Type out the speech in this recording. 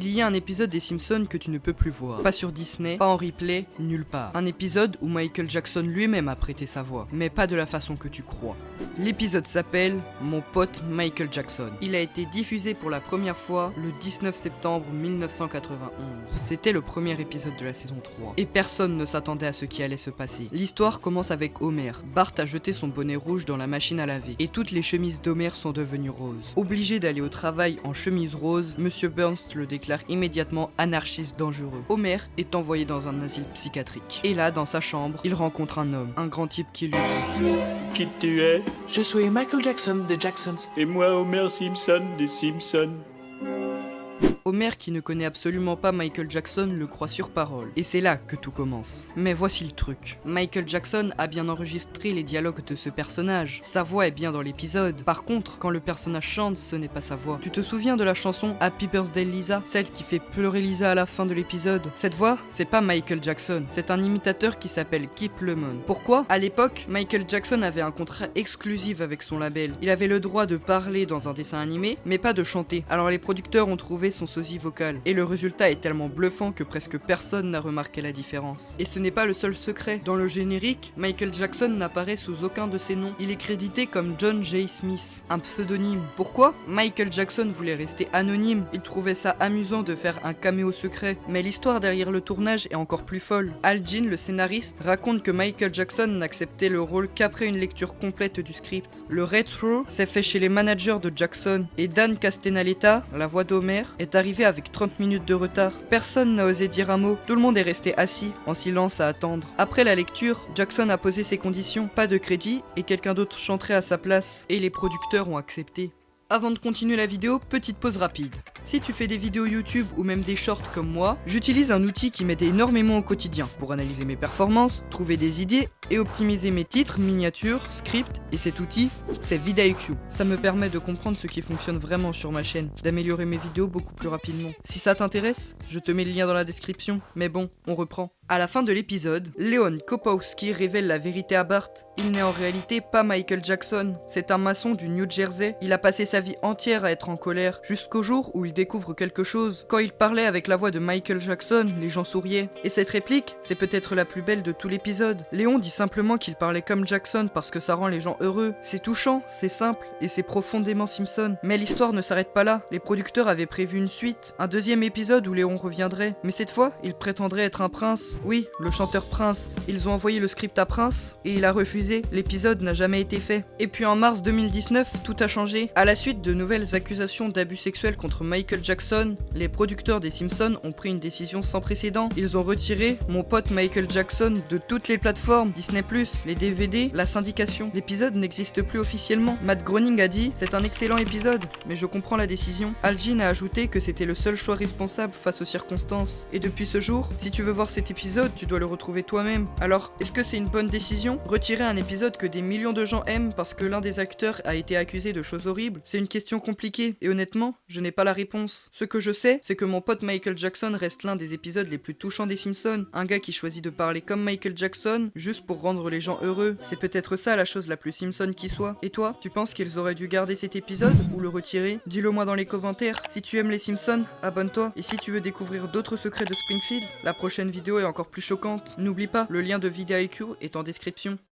Il y a un épisode des Simpsons que tu ne peux plus voir. Pas sur Disney, pas en replay, nulle part. Un épisode où Michael Jackson lui-même a prêté sa voix, mais pas de la façon que tu crois. L'épisode s'appelle Mon pote Michael Jackson. Il a été diffusé pour la première fois le 19 septembre 1991. C'était le premier épisode de la saison 3. Et personne ne s'attendait à ce qui allait se passer. L'histoire commence avec Homer. Bart a jeté son bonnet rouge dans la machine à laver. Et toutes les chemises d'Homer sont devenues roses. Obligé d'aller au travail en chemise rose, Monsieur Burns le déclare immédiatement anarchiste dangereux. Homer est envoyé dans un asile psychiatrique. Et là, dans sa chambre, il rencontre un homme, un grand type qui lui dit: Qui tu es? Je suis Michael Jackson des Jacksons. Et moi Homer Simpson des Simpsons. Homer, qui ne connaît absolument pas Michael Jackson, le croit sur parole. Et c'est là que tout commence. Mais voici le truc. Michael Jackson a bien enregistré les dialogues de ce personnage. Sa voix est bien dans l'épisode. Par contre, quand le personnage chante, ce n'est pas sa voix. Tu te souviens de la chanson Happy Birthday Lisa? Celle qui fait pleurer Lisa à la fin de l'épisode? Cette voix, c'est pas Michael Jackson. C'est un imitateur qui s'appelle Kip Lemon. Pourquoi? À l'époque, Michael Jackson avait un contrat exclusif avec son label. Il avait le droit de parler dans un dessin animé, mais pas de chanter. Alors les producteurs ont trouvé son sosie vocal. Et le résultat est tellement bluffant que presque personne n'a remarqué la différence. Et ce n'est pas le seul secret. Dans le générique, Michael Jackson n'apparaît sous aucun de ses noms. Il est crédité comme John J. Smith, un pseudonyme. Pourquoi? Michael Jackson voulait rester anonyme. Il trouvait ça amusant de faire un caméo secret. Mais l'histoire derrière le tournage est encore plus folle. Al Jean, le scénariste, raconte que Michael Jackson n'acceptait le rôle qu'après une lecture complète du script. Le retro s'est fait chez les managers de Jackson. Et Dan Castellaneta, la voix d'Homer, est arrivé avec 30 minutes de retard. Personne n'a osé dire un mot. Tout le monde est resté assis, en silence à attendre. Après la lecture, Jackson a posé ses conditions. Pas de crédit et quelqu'un d'autre chanterait à sa place. Et les producteurs ont accepté. Avant de continuer la vidéo, petite pause rapide. Si tu fais des vidéos YouTube ou même des shorts comme moi, j'utilise un outil qui m'aide énormément au quotidien pour analyser mes performances, trouver des idées et optimiser mes titres, miniatures, scripts, et cet outil, c'est vidIQ. Ça me permet de comprendre ce qui fonctionne vraiment sur ma chaîne, d'améliorer mes vidéos beaucoup plus rapidement. Si ça t'intéresse, je te mets le lien dans la description, mais bon, on reprend. À la fin de l'épisode, Leon Kopowski révèle la vérité à Bart. Il n'est en réalité pas Michael Jackson, c'est un maçon du New Jersey. Il a passé sa vie entière à être en colère, jusqu'au jour où il découvre quelque chose. Quand il parlait avec la voix de Michael Jackson, les gens souriaient. Et cette réplique, c'est peut-être la plus belle de tout l'épisode. Léon dit simplement qu'il parlait comme Jackson parce que ça rend les gens heureux. C'est touchant, c'est simple, et c'est profondément Simpson. Mais l'histoire ne s'arrête pas là. Les producteurs avaient prévu une suite, un deuxième épisode où Léon reviendrait. Mais cette fois, il prétendrait être un prince. Oui, le chanteur Prince. Ils ont envoyé le script à Prince, et il a refusé. L'épisode n'a jamais été fait. Et puis en mars 2019, tout a changé. À la suite de nouvelles accusations d'abus sexuels contre Michael Jackson, les producteurs des Simpsons ont pris une décision sans précédent. Ils ont retiré Mon pote Michael Jackson de toutes les plateformes, Disney+, les DVD, la syndication. L'épisode n'existe plus officiellement. Matt Groening a dit: c'est un excellent épisode, mais je comprends la décision. Al Jean a ajouté que c'était le seul choix responsable face aux circonstances. Et depuis ce jour, si tu veux voir cet épisode, tu dois le retrouver toi-même. Alors, est-ce que c'est une bonne décision? Retirer un épisode que des millions de gens aiment parce que l'un des acteurs a été accusé de choses horribles? C'est une question compliquée, et honnêtement, je n'ai pas la réponse. Ce que je sais, c'est que Mon pote Michael Jackson reste l'un des épisodes les plus touchants des Simpsons. Un gars qui choisit de parler comme Michael Jackson, juste pour rendre les gens heureux. C'est peut-être ça la chose la plus Simpson qui soit. Et toi, tu penses qu'ils auraient dû garder cet épisode, ou le retirer? Dis-le moi dans les commentaires. Si tu aimes les Simpsons, abonne-toi. Et si tu veux découvrir d'autres secrets de Springfield, la prochaine vidéo est encore plus choquante. N'oublie pas, le lien de vidIQ est en description.